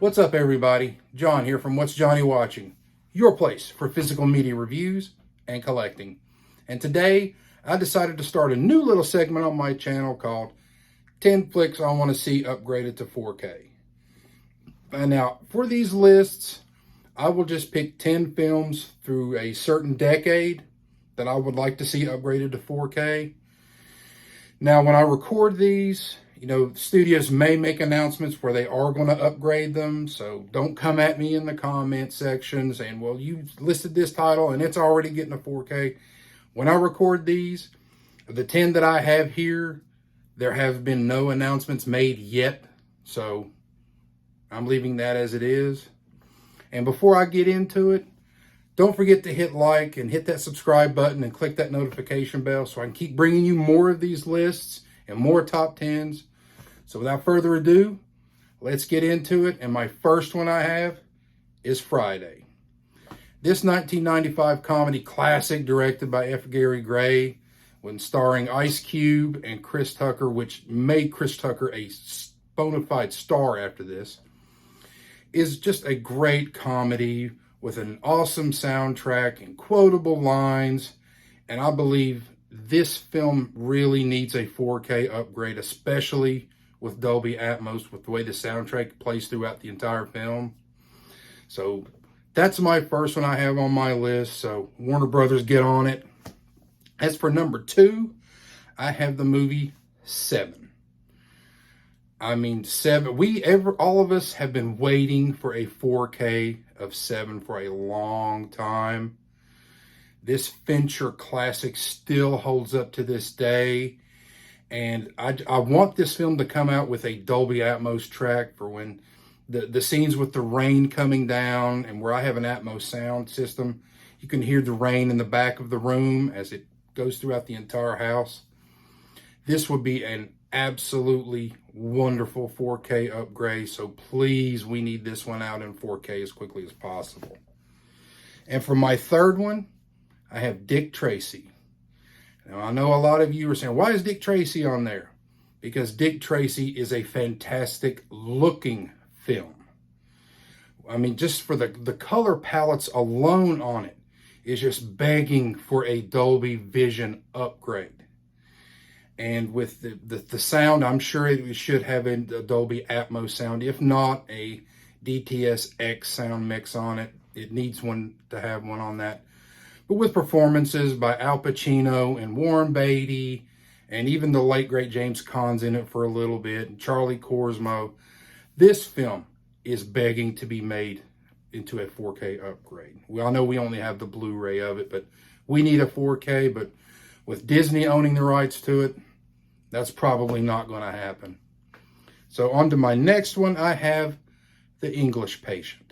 What's up, everybody? John here from What's Johnny Watching, your place for physical media reviews and collecting. And today, I decided to start a new little segment on my channel called 10 Flicks I Want to See Upgraded to 4K. And now, for these lists, I will just pick 10 films through a certain decade that I would like to see upgraded to 4K. Now, when I record these, studios may make announcements where they are going to upgrade them. So don't come at me in the comment section saying, well, you listed this title and it's already getting a 4K. When I record these, the 10 that I have here, there have been no announcements made yet. So I'm leaving that as it is. And before I get into it, don't forget to hit like and hit that subscribe button and click that notification bell so I can keep bringing you more of these lists and more top 10s. So without further ado, let's get into it. And my first one I have is Friday. This 1995 comedy classic directed by F. Gary Gray, when starring Ice Cube and Chris Tucker, which made Chris Tucker a bona fide star after this, is just a great comedy with an awesome soundtrack and quotable lines. And I believe this film really needs a 4K upgrade, especially with Dolby Atmos, with the way the soundtrack plays throughout the entire film. So that's my first one I have on my list. So Warner Brothers, get on it. As for number 2, I have the movie Seven. I mean, Seven. All of us have been waiting for a 4K of Seven for a long time. This Fincher classic still holds up to this day. And I want this film to come out with a Dolby Atmos track for when the scenes with the rain coming down, and where I have an Atmos sound system, you can hear the rain in the back of the room as it goes throughout the entire house. This would be an absolutely wonderful 4K upgrade. So please, we need this one out in 4K as quickly as possible. And for my third one, I have Dick Tracy. Now, I know a lot of you are saying, why is Dick Tracy on there? Because Dick Tracy is a fantastic looking film. I mean, just for the color palettes alone on it is just begging for a Dolby Vision upgrade. And with the sound, I'm sure it should have a Dolby Atmos sound. If not, a DTS-X sound mix on it. It needs one to have one on that. But with performances by Al Pacino and Warren Beatty, and even the late, great James Caan's in it for a little bit, and Charlie Korsmo, this film is begging to be made into a 4K upgrade. I know we only have the Blu-ray of it, but we need a 4K. But with Disney owning the rights to it, that's probably not going to happen. So on to my next one, I have The English Patient.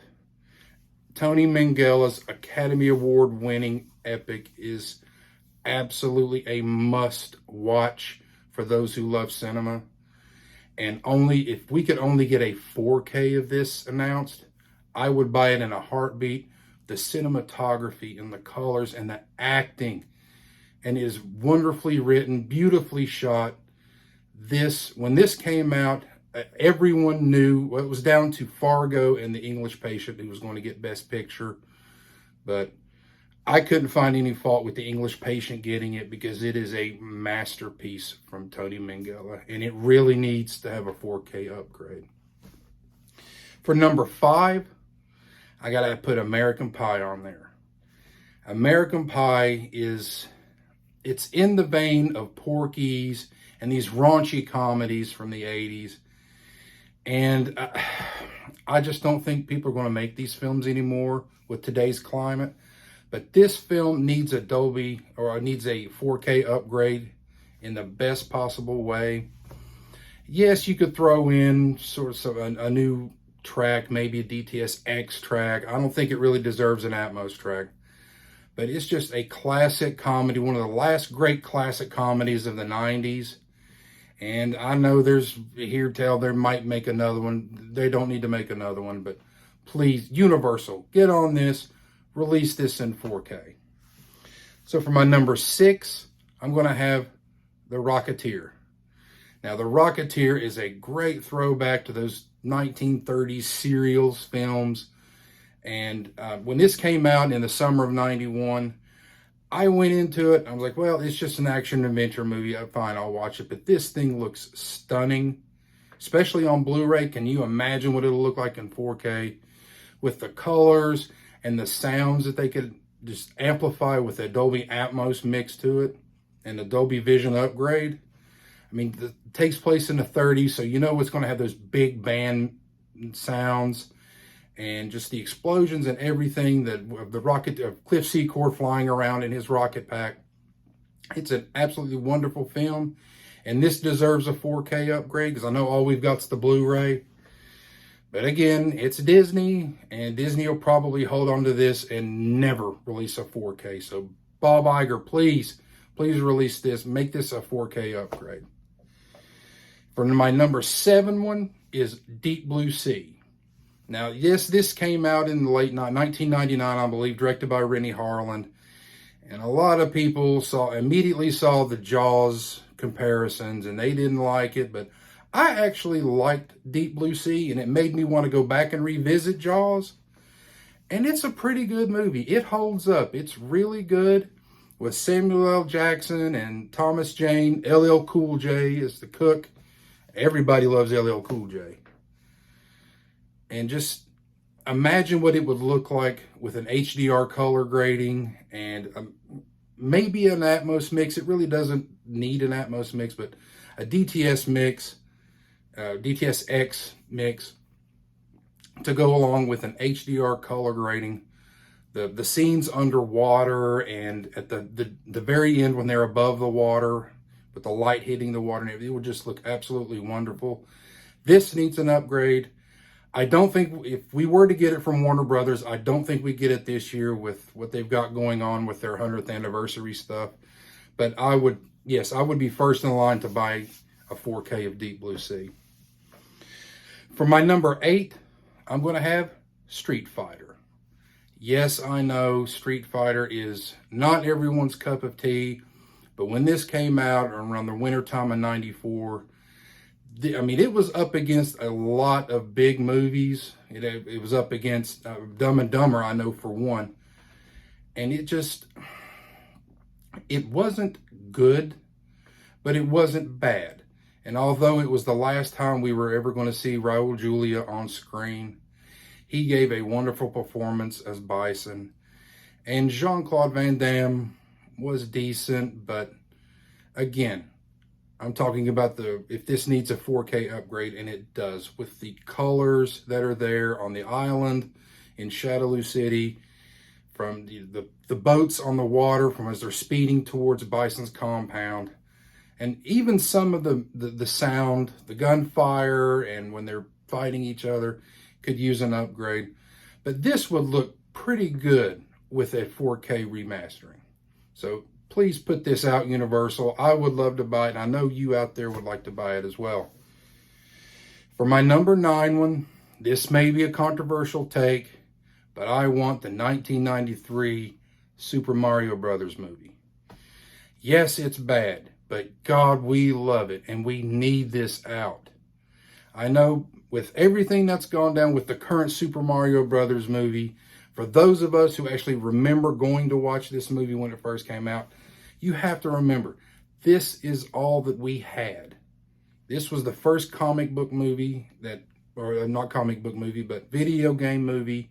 Tony Minghella's Academy Award winning epic is absolutely a must watch for those who love cinema. And if we could only get a 4K of this announced, I would buy it in a heartbeat. The cinematography and the colors and the acting, and it is wonderfully written, beautifully shot. When this came out, everyone knew, well, it was down to Fargo and The English Patient who was going to get Best Picture. But I couldn't find any fault with The English Patient getting it, because it is a masterpiece from Tony Minghella, and it really needs to have a 4K upgrade. For number 5, I got to put American Pie on there. American Pie it's in the vein of Porky's and these raunchy comedies from the 80s. And I just don't think people are going to make these films anymore with today's climate. But this film needs a 4K upgrade in the best possible way. Yes, you could throw in sort of a new track, maybe a DTS-X track. I don't think it really deserves an Atmos track. But it's just a classic comedy, one of the last great classic comedies of the 90s. And I know they might make another one. They don't need to make another one, but please, Universal, get on this, release this in 4K. So for my number 6, I'm going to have The Rocketeer. Now, The Rocketeer is a great throwback to those 1930s serials, films. And when this came out in the summer of 91, I went into it. I was like, well, it's just an action adventure movie. Fine, I'll watch it. But this thing looks stunning, especially on Blu-ray. Can you imagine what it'll look like in 4K with the colors and the sounds that they could just amplify with the Dolby Atmos mix to it and the Dolby Vision upgrade? I mean, it takes place in the 30s, so you know it's going to have those big band sounds and just the explosions and everything, that the rocket, Cliff Secord flying around in his rocket pack. It's an absolutely wonderful film, and this deserves a 4K upgrade because I know all we've got is the Blu-ray. But again, it's Disney, and Disney will probably hold on to this and never release a 4K. So Bob Iger, please release this. Make this a 4K upgrade. For my number 7 one is Deep Blue Sea. Now, yes, this came out in the late 1999, I believe, directed by Rennie Harlan. And a lot of people immediately saw the Jaws comparisons, and they didn't like it. But I actually liked Deep Blue Sea, and it made me want to go back and revisit Jaws. And it's a pretty good movie. It holds up. It's really good with Samuel L. Jackson and Thomas Jane. LL Cool J is the cook. Everybody loves LL Cool J. And just imagine what it would look like with an HDR color grading and maybe an Atmos mix. It really doesn't need an Atmos mix, but a DTS mix, DTS-X mix to go along with an HDR color grading. The scenes underwater and at the very end when they're above the water with the light hitting the water and everything, it would just look absolutely wonderful. This needs an upgrade. I don't think, if we were to get it from Warner Brothers, I don't think we get it this year with what they've got going on with their 100th anniversary stuff. But I would be first in line to buy a 4K of Deep Blue Sea. For my number 8, I'm going to have Street Fighter. Yes, I know Street Fighter is not everyone's cup of tea, but when this came out around the winter time of 94, it was up against a lot of big movies. It was up against Dumb and Dumber, I know, for one. And it wasn't good, but it wasn't bad. And although it was the last time we were ever going to see Raul Julia on screen, he gave a wonderful performance as Bison. And Jean-Claude Van Damme was decent, but again, I'm talking about if this needs a 4K upgrade, and it does, with the colors that are there on the island in Shadaloo City, from the boats on the water, from as they're speeding towards Bison's compound, and even some of the sound, the gunfire, and when they're fighting each other, could use an upgrade. But this would look pretty good with a 4K remastering. So please put this out, Universal. I would love to buy it. I know you out there would like to buy it as well. For my number 9 one, this may be a controversial take, but I want the 1993 Super Mario Brothers movie. Yes, it's bad, but God, we love it, and we need this out. I know with everything that's gone down with the current Super Mario Brothers movie, for those of us who actually remember going to watch this movie when it first came out, you have to remember, this is all that we had. This was the first comic book movie or not comic book movie, but video game movie.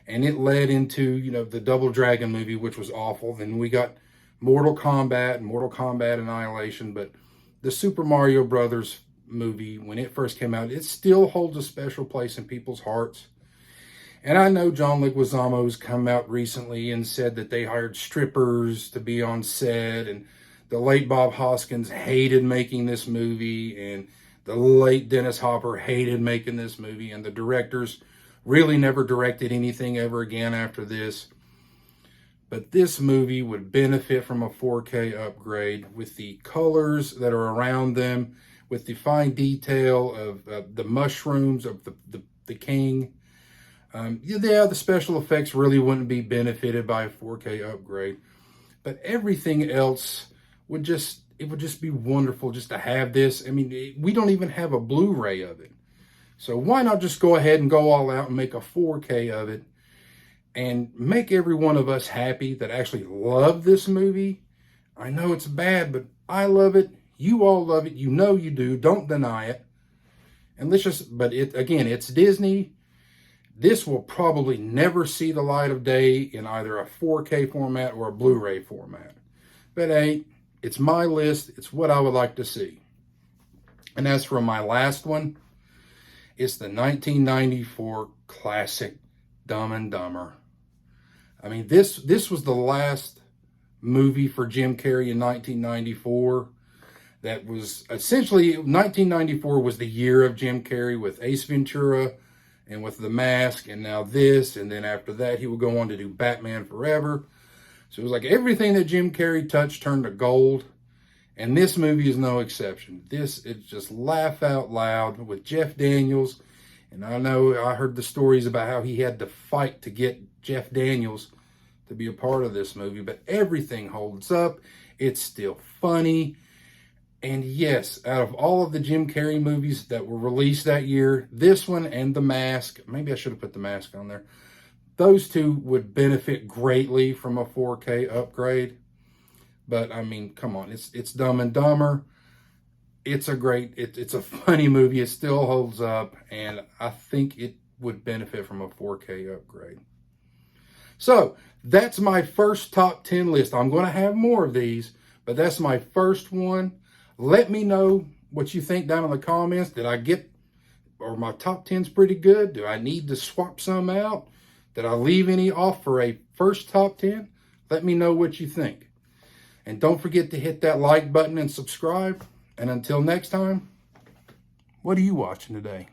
And it led into, the Double Dragon movie, which was awful. Then we got Mortal Kombat and Mortal Kombat Annihilation. But the Super Mario Brothers movie, when it first came out, it still holds a special place in people's hearts. And I know John Leguizamo's come out recently and said that they hired strippers to be on set, and the late Bob Hoskins hated making this movie, and the late Dennis Hopper hated making this movie, and the directors really never directed anything ever again after this. But this movie would benefit from a 4K upgrade with the colors that are around them, with the fine detail of the mushrooms of the king. The special effects really wouldn't be benefited by a 4K upgrade, but everything else would just be wonderful just to have this. We don't even have a Blu-ray of it. So why not just go ahead and go all out and make a 4K of it and make every one of us happy that actually love this movie? I know it's bad, but I love it. You all love it. You know you do. Don't deny it. And let's just, but it again, it's Disney. This will probably never see the light of day in either a 4K format or a Blu-ray format. But hey, it's my list. It's what I would like to see. And as for my last one, it's the 1994 classic Dumb and Dumber. I mean, this was the last movie for Jim Carrey in 1994. That was essentially, 1994 was the year of Jim Carrey with Ace Ventura and with The Mask, and now this, and then after that he would go on to do Batman Forever. So it was like everything that Jim Carrey touched turned to gold, and this movie is no exception. It's just laugh out loud with Jeff Daniels, and I know I heard the stories about how he had to fight to get Jeff Daniels to be a part of this movie, but everything holds up. It's still funny. And yes, out of all of the Jim Carrey movies that were released that year, this one and The Mask, maybe I should have put The Mask on there, those two would benefit greatly from a 4K upgrade. But I mean, come on, it's Dumb and Dumber. It's a funny movie. It still holds up, and I think it would benefit from a 4K upgrade. So that's my first top 10 list. I'm going to have more of these, but that's my first one. Let me know what you think down in the comments. Did I get, or my top 10's pretty good? Do I need to swap some out? Did I leave any off for a first top 10? Let me know what you think. And don't forget to hit that like button and subscribe. And until next time, what are you watching today?